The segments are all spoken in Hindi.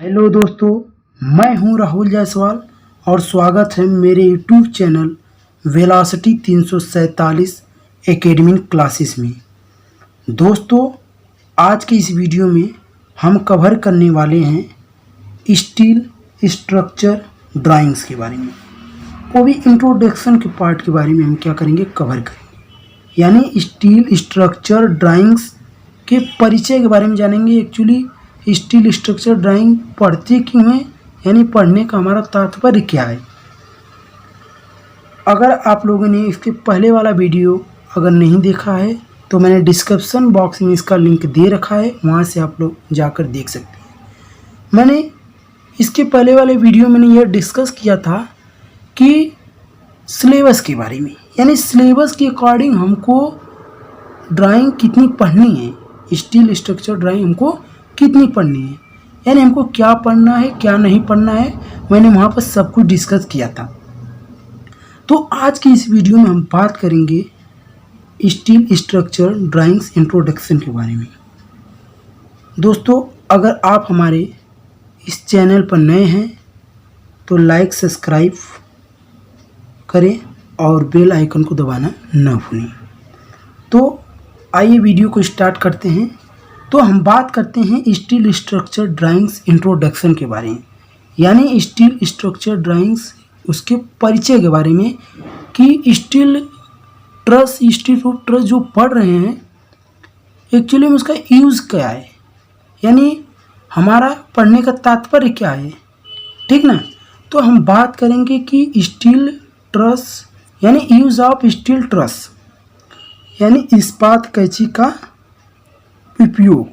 हेलो दोस्तों, मैं हूं राहुल जायसवाल और स्वागत है मेरे YouTube channel velocity 347 academic classes में। दोस्तों, आज के इस वीडियो में हम कवर करने वाले हैं स्टील स्ट्रक्चर ड्राइंग्स के बारे में। वो भी इंट्रोडक्शन के पार्ट के बारे में हम क्या करेंगे, कवर करेंगे। यानी स्टील स्ट्रक्चर ड्राइंग्स के परिचय के बारे में जानेंगे। एक्चुअली स्टील स्ट्रक्चर ड्राइंग पढ़ते क्यों हैं, यानी पढ़ने का हमारा तात्पर्य क्या है। अगर आप लोगों ने इसके पहले वाला वीडियो अगर नहीं देखा है तो मैंने डिस्क्रिप्शन बॉक्स में इसका लिंक दे रखा है, वहाँ से आप लोग जाकर देख सकते हैं। मैंने इसके पहले वाले वीडियो में यह डिस्कस किया था कि सिलेबस के बारे में, यानी सिलेबस के अकॉर्डिंग हमको ड्राइंग कितनी पढ़नी है, स्टील स्ट्रक्चर ड्राइंग हमको कितनी पढ़नी है, यानी हमको क्या पढ़ना है क्या नहीं पढ़ना है। मैंने वहाँ पर सब कुछ डिस्कस किया था। तो आज की इस वीडियो में हम बात करेंगे स्टील स्ट्रक्चर ड्राइंग्स इंट्रोडक्शन के बारे में। दोस्तों, अगर आप हमारे इस चैनल पर नए हैं तो लाइक सब्सक्राइब करें और बेल आइकन को दबाना न भूलें। तो आइए वीडियो को स्टार्ट करते हैं। तो हम बात करते हैं स्टील स्ट्रक्चर ड्राइंग्स इंट्रोडक्शन के बारे में, यानी स्टील स्ट्रक्चर ड्राइंग्स उसके परिचय के बारे में कि स्टील रूफ ट्रस जो पढ़ रहे हैं एक्चुअली में उसका यूज़ क्या है, यानी हमारा पढ़ने का तात्पर्य क्या है, ठीक ना। तो हम बात करेंगे कि स्टील ट्रस यानी यूज़ ऑफ स्टील ट्रस, यानी इस्पात कैंची का उपयोग।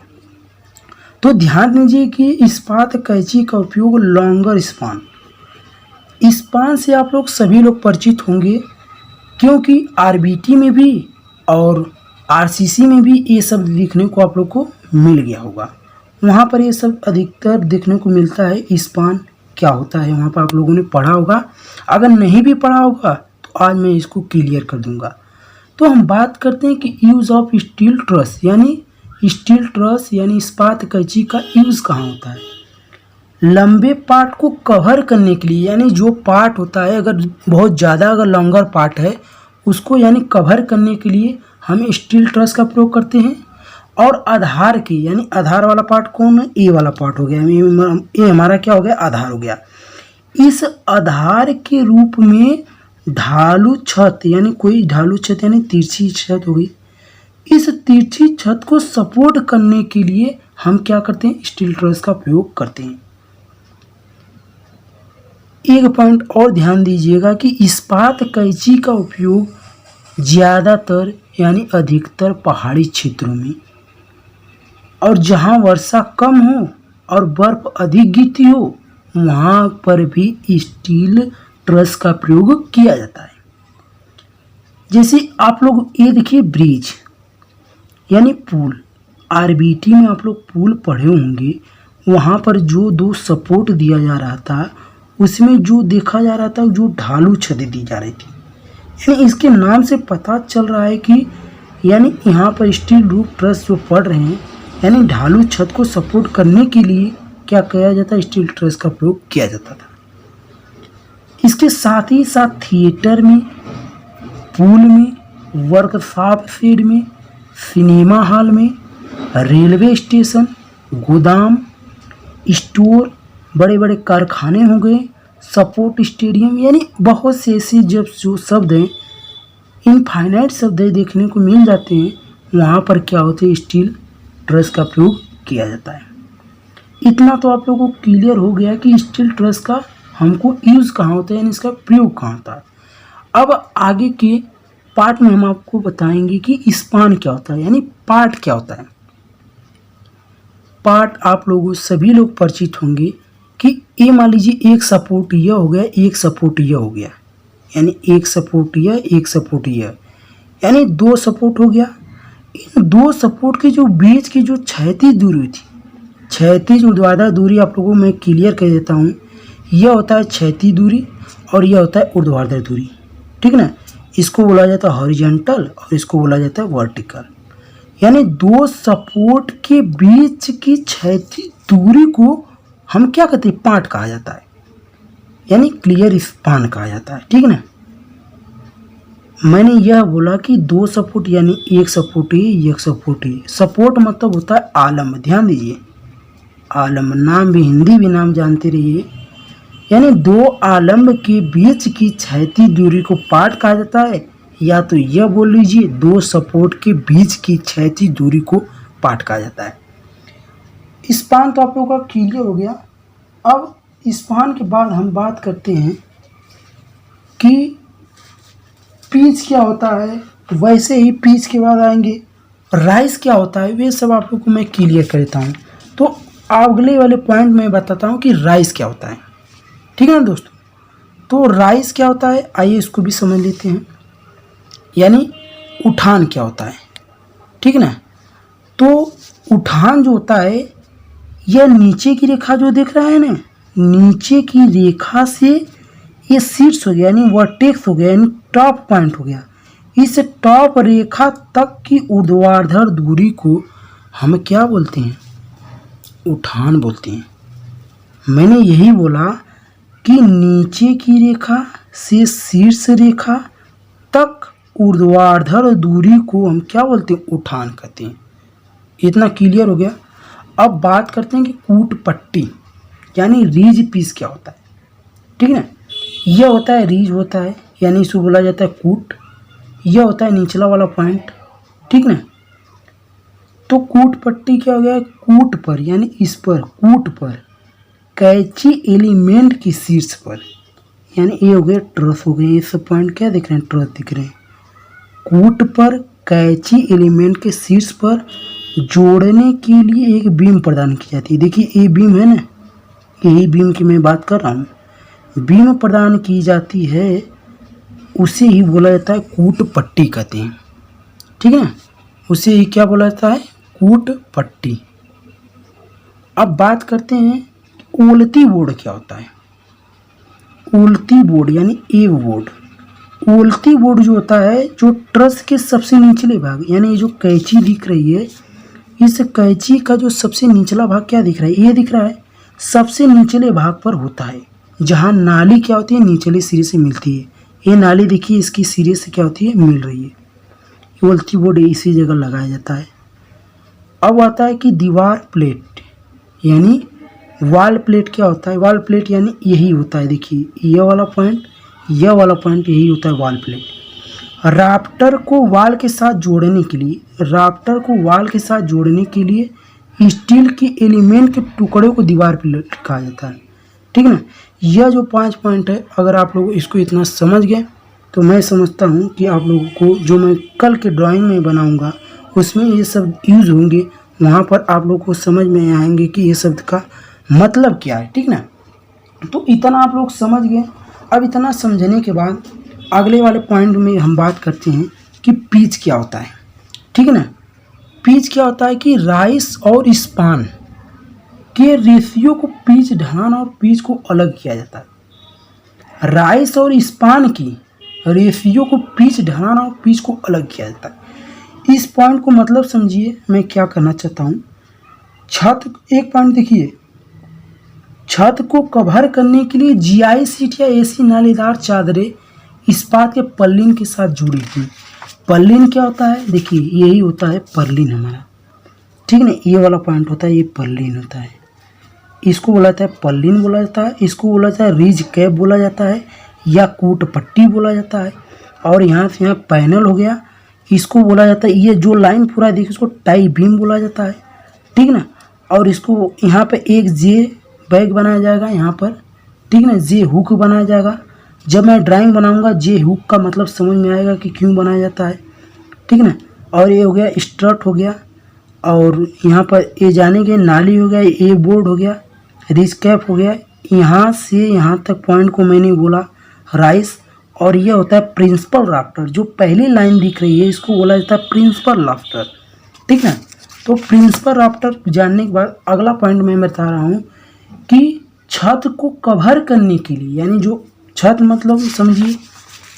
तो ध्यान दीजिए कि इस्पात कैंची का उपयोग लॉन्गर स्पान से आप लोग सभी लोग परिचित होंगे, क्योंकि आरबीटी में भी और आरसीसी में भी ये सब देखने को आप लोग को मिल गया होगा। वहाँ पर ये सब अधिकतर देखने को मिलता है। स्पान क्या होता है वहाँ पर आप लोगों ने पढ़ा होगा, अगर नहीं भी पढ़ा होगा तो आज मैं इसको क्लियर कर दूँगा। तो हम बात करते हैं कि यूज़ ऑफ स्टील ट्रस, यानी स्टील ट्रस यानी इस्पात कैंची का यूज़ कहाँ होता है। लंबे पार्ट को कवर करने के लिए, यानी जो पार्ट होता है अगर बहुत ज़्यादा अगर लॉन्गर पार्ट है उसको यानी कवर करने के लिए हम स्टील ट्रस का प्रयोग करते हैं। और आधार की, यानी आधार वाला पार्ट कौन है, ए वाला पार्ट हो गया, ये हमारा क्या हो गया, आधार हो गया। इस आधार के रूप में ढालू छत, यानी कोई ढालू छत यानी तिरछी छत होगी, इस तिरछी छत को सपोर्ट करने के लिए हम क्या करते हैं, स्टील ट्रस का प्रयोग करते हैं। एक पॉइंट और ध्यान दीजिएगा कि इस्पात कैंची का उपयोग ज़्यादातर यानी अधिकतर पहाड़ी क्षेत्रों में और जहां वर्षा कम हो और बर्फ अधिक गिरती हो वहां पर भी स्टील ट्रस का प्रयोग किया जाता है। जैसे आप लोग ये देखिए, ब्रिज यानी पुल, आरबीटी में आप लोग पुल पढ़े होंगे, वहाँ पर जो दो सपोर्ट दिया जा रहा था उसमें जो देखा जा रहा था जो ढालू छत दी जा रही थी, यानी इसके नाम से पता चल रहा है कि यानी यहाँ पर स्टील रूफ ट्रस जो पढ़ रहे हैं यानी ढालू छत को सपोर्ट करने के लिए क्या किया जाता है, स्टील ट्रस का प्रयोग किया जाता था। इसके साथ ही साथ थिएटर में, पूल में, वर्कशॉप शेड में, सिनेमा हॉल में, रेलवे स्टेशन, गोदाम, स्टोर, बड़े बड़े कारखाने हो गए, सपोर्ट स्टेडियम, यानी बहुत से ऐसे जब जो शब्द हैं, इनफाइनाइट शब्द देखने को मिल जाते हैं, वहाँ पर क्या होते हैं, स्टील ट्रस का प्रयोग किया जाता है। इतना तो आप लोगों को क्लियर हो गया कि स्टील ट्रस का हमको यूज़ कहाँ होता है, यानी इसका प्रयोग कहाँ होता है। अब आगे के पार्ट में हम आपको बताएंगे कि स्पान क्या होता है, यानी पार्ट क्या होता है। पार्ट आप लोगों सभी लोग परिचित होंगे कि ये मान लीजिए एक सपोर्ट यह हो गया, एक सपोर्ट यह हो गया, यानी एक सपोर्ट यह, एक सपोर्ट यह, यानी दो सपोर्ट हो गया। इन दो सपोर्ट के जो बीच की जो क्षैतिज दूरी थी, क्षैतिज ऊर्ध्वाधर दूरी आप लोगों को मैं क्लियर कर देता हूँ, यह होता है क्षैतिज दूरी और यह होता है ऊर्ध्वाधर दूरी, ठीक ना। इसको बोला जाता है हॉरिजॉन्टल और इसको बोला जाता है वर्टिकल, यानी दो सपोर्ट के बीच की क्षैतिज दूरी को हम क्या कहते हैं, पार्ट कहा जाता है, यानी क्लियर स्पान कहा जाता है। ठीक ना, मैंने यह बोला कि दो सपोर्ट यानी एक सपोर्टी। सपोर्ट मतलब होता है आलम, ध्यान दीजिए, आलम नाम भी, हिंदी भी नाम जानते रहिए, यानी दो आलम के बीच की क्षैतिज दूरी को पार्ट कहा जाता है, या तो यह बोल लीजिए दो सपोर्ट के बीच की क्षैतिज दूरी को पार्ट कहा जाता है। स्पान तो आप लोगों का क्लियर हो गया। अब स्पान के बाद हम बात करते हैं कि पिच क्या होता है, वैसे ही पिच के बाद आएंगे राइज क्या होता है, वे सब आप लोग को मैं क्लियर कर देता हूँ। तो अगले वाले पॉइंट में बताता हूँ कि राइज क्या होता है। ठीक है ना दोस्तों, तो राइज क्या होता है, आइए इसको भी समझ लेते हैं, यानी उठान क्या होता है। ठीक ना, तो उठान जो होता है, यह नीचे की रेखा जो दिख रहा है ना, नीचे की रेखा से ये शीर्ष हो गया, यानी वर्टेक्स हो गया, यानी टॉप पॉइंट हो गया। इस टॉप रेखा तक की ऊर्ध्वाधर दूरी को हम क्या बोलते हैं, उठान बोलते हैं। मैंने यही बोला कि नीचे की रेखा से शीर्ष रेखा तक ऊर्ध्वाधर दूरी को हम क्या बोलते हैं, उठान कहते हैं। इतना क्लियर हो गया। अब बात करते हैं कि कूट पट्टी यानी रीज पीस क्या होता है। ठीक है ना, यह होता है रीज होता है, यानी इसको बोला जाता है कूट, यह होता है निचला वाला पॉइंट। ठीक ना, तो कूट पट्टी क्या हो गया, कूट पर यानी इस पर, कूट पर कैंची एलिमेंट की शीर्ष पर, यानी ये हो गया ट्रस हो गए, ये सब पॉइंट क्या दिख रहे हैं, ट्रस दिख रहे हैं। कूट पर कैंची एलिमेंट के शीर्ष पर जोड़ने के लिए एक बीम प्रदान की जाती है। देखिए ये बीम है ना, यही बीम की मैं बात कर रहा हूँ। बीम प्रदान की जाती है, उसे ही बोला जाता है कूट पट्टी कहते हैं। ठीक है ना, उसे ही क्या बोला जाता है, कूट पट्टी। अब बात करते हैं ओलती बोर्ड क्या होता है। ओलती बोर्ड यानी एव बोर्ड। ओलती बोर्ड जो होता है, जो ट्रस के सबसे निचले भाग, यानी ये जो कैंची दिख रही है, इस कैंची का जो सबसे निचला भाग क्या दिख रहा है, ये दिख रहा है, सबसे निचले भाग पर होता है, जहाँ नाली क्या होती है, निचले सिरे से मिलती है। ये नाली देखिए, इसकी सिरे से क्या होती है, मिल रही है। ओलती बोर्ड इसी जगह लगाया जाता है। अब आता है कि दीवार प्लेट यानी वॉल प्लेट क्या होता है। वॉल प्लेट यानी यही होता है, देखिए यह वाला पॉइंट, यह वाला पॉइंट, यही होता है वॉल प्लेट। राफ्टर को वॉल के साथ जोड़ने के लिए, राफ्टर को वॉल के साथ जोड़ने के लिए स्टील की एलिमेंट के टुकड़े को दीवार प्लेट कहा जाता है। ठीक ना, यह जो 5 पॉइंट है, अगर आप लोग इसको इतना समझ गए तो मैं समझता हूँ कि आप लोगों को जो मैं कल के ड्राइंग में बनाऊँगा उसमें ये सब यूज़ होंगे, वहाँ पर आप लोग को समझ में आएंगे कि ये शब्द का मतलब क्या है। ठीक ना, तो इतना आप लोग समझ गए। अब इतना समझने के बाद अगले वाले पॉइंट में हम बात करते हैं कि पिच क्या होता है। ठीक है ना, पिच क्या होता है कि राइस और स्पान के रेशियो को पिच ढलान और पिच को अलग किया जाता है। राइस और स्पान की रेशियो को पिच ढलान और पिच को अलग किया जाता है। इस पॉइंट को मतलब समझिए, मैं क्या करना चाहता हूँ। छत, एक पॉइंट देखिए, छत को कवर करने के लिए जीआई सीट या एसी नालीदार चादरें इस्पात के पर्लिन के साथ जुड़ी थी। पर्लिन क्या होता है, देखिए यही होता है पर्लिन हमारा। ठीक है ना, ये वाला पॉइंट होता है, ये पर्लिन होता है। इसको बोला जाता है पर्लिन बोला जाता है, इसको बोला जाता है रिज कैप बोला जाता है, या कूट पट्टी बोला जाता है। और यहाँ से यहाँ पैनल हो गया, इसको बोला जाता है, ये जो लाइन पूरा देखिए इसको टाई बीम बोला जाता है। ठीक ना, और इसको यहाँ पे एक जे बैग बनाया जाएगा यहाँ पर। ठीक ना, जे हुक बनाया जाएगा। जब मैं ड्राइंग बनाऊंगा जे हुक का मतलब समझ में आएगा कि क्यों बनाया जाता है। ठीक ना, और ये हो गया स्ट्रट हो गया, और यहाँ पर ये जाने के नाली हो गया, ये बोर्ड हो गया, रिज कैप हो गया। यहाँ से यहाँ तक पॉइंट को मैंने बोला राइस, और ये होता है प्रिंसिपल राफ्टर। जो पहली लाइन दिख रही है इसको बोला जाता है प्रिंसिपल राफ्टर। ठीक है, तो प्रिंसिपल राफ्टर जानने के बाद अगला पॉइंट मैं बता रहा हूँ कि छत को कवर करने के लिए, यानी जो छत मतलब समझिए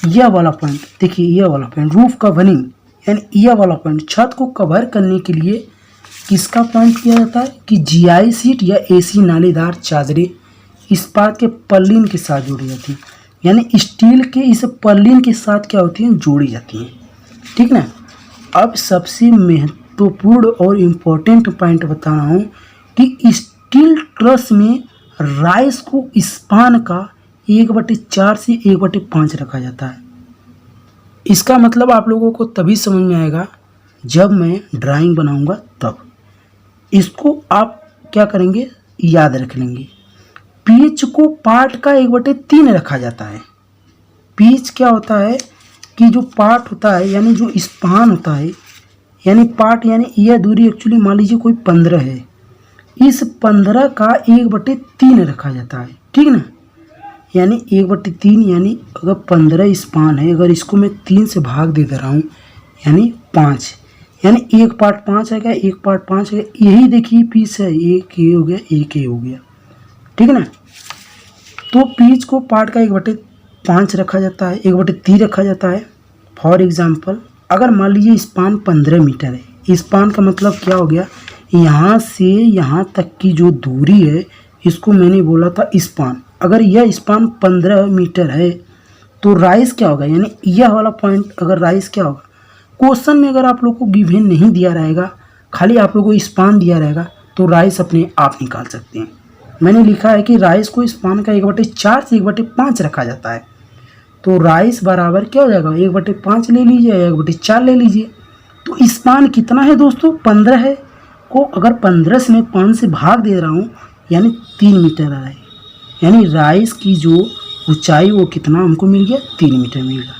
यह वाला पॉइंट, देखिए यह वाला पॉइंट रूफ कवरिंग, यानी यह वाला पॉइंट छत को कवर करने के लिए किसका पॉइंट किया जाता है कि जीआई सीट या एसी नालीदार चादरें इस्पात के पर्लिन के साथ जोड़ी जाती हैं, यानी स्टील के इस पर्लिन के साथ क्या होती हैं, जोड़ी जाती हैं। ठीक ना। अब सबसे महत्वपूर्ण और इम्पोर्टेंट पॉइंट बता रहा हूँ कि स्टील ट्रस में राइस को स्पान का 1/4 से 1/5 रखा जाता है। इसका मतलब आप लोगों को तभी समझ में आएगा जब मैं ड्राइंग बनाऊंगा तब। इसको आप क्या करेंगे, याद रख लेंगे। पिच को पार्ट का 1/3 रखा जाता है। पिच क्या होता है कि जो पार्ट होता है यानी जो स्पान होता है, यानी पार्ट यानी यह दूरी एक्चुअली मान लीजिए कोई 15 है, इस 15 का 1/3 रखा जाता है। ठीक ना। यानी 1/3 यानी अगर 15 स्पान है, अगर इसको मैं 3 से भाग दे रहा हूँ यानी 5, यानी एक पार्ट 5 आएगा, एक पार्ट 5 आएगा। यही देखिए पीस है, एक ये हो गया, एक ये हो गया। ठीक है ना। तो पीच को पार्ट का 1/5 रखा जाता है, 1/3 रखा जाता है। फॉर एग्जाम्पल अगर मान लीजिए स्पान 15 मीटर है, स्पान का मतलब क्या हो गया, यहाँ से यहाँ तक की जो दूरी है इसको मैंने बोला था स्पान। अगर यह स्पान 15 मीटर है तो राइस क्या होगा, यानी यह वाला पॉइंट अगर राइस क्या होगा। क्वेश्चन में अगर आप लोग को गिवन नहीं दिया रहेगा, खाली आप लोगों को स्पान दिया रहेगा तो राइस अपने आप निकाल सकते हैं। मैंने लिखा है कि राइस को स्पान का 1/4 से 1/5 रखा जाता है। तो राइस बराबर क्या हो जाएगा, 1/5 ले लीजिए या 1/4 ले लीजिए। तो स्पान कितना है दोस्तों, 15 है। को अगर 15 से मैं 5 से भाग दे रहा हूँ यानी 3 मीटर आ रहा है, यानी राइस की जो ऊंचाई वो कितना हमको मिल गया, 3 मीटर मिल गया।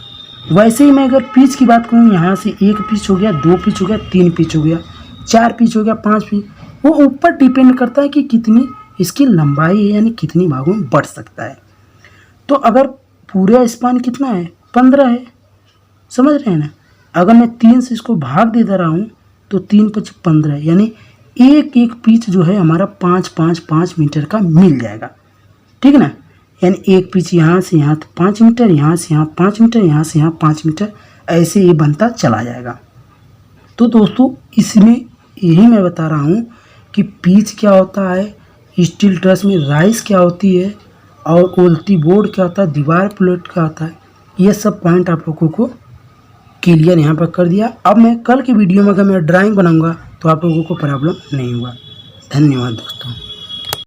वैसे ही मैं अगर पिच की बात करूँ, यहाँ से 1 पिच हो गया, 2 पिच हो गया, 3 पिच हो गया, 4 पिच हो गया, 5 पिच, वो ऊपर डिपेंड करता है कि कितनी इसकी लंबाई है, यानी कितनी भागों में बढ़ सकता है। तो अगर पूरा स्पान कितना है, 15 है, समझ रहे हैं ना। अगर मैं 3 से इसको भाग दे रहा हूँ तो 3 × 5 = 15, यानी एक एक पिच जो है हमारा 5 मीटर का मिल जाएगा। ठीक है ना। यानी एक पिच यहाँ से यहाँ तो 5 मीटर, यहाँ से यहाँ 5 मीटर, यहाँ से यहाँ 5 मीटर, ऐसे ये बनता चला जाएगा। तो दोस्तों इसमें यही मैं बता रहा हूँ कि पिच क्या होता है, स्टील ट्रस में राइस क्या होती है, और उल्टी बोर्ड क्या होता है, दीवार प्लेट क्या होता है। ये सब पॉइंट आप लोगों को क्लियर यहाँ पर कर दिया। अब मैं कल की वीडियो में अगर मैं ड्राइंग बनाऊँगा तो आप लोगों को प्रॉब्लम नहीं होगा। धन्यवाद दोस्तों।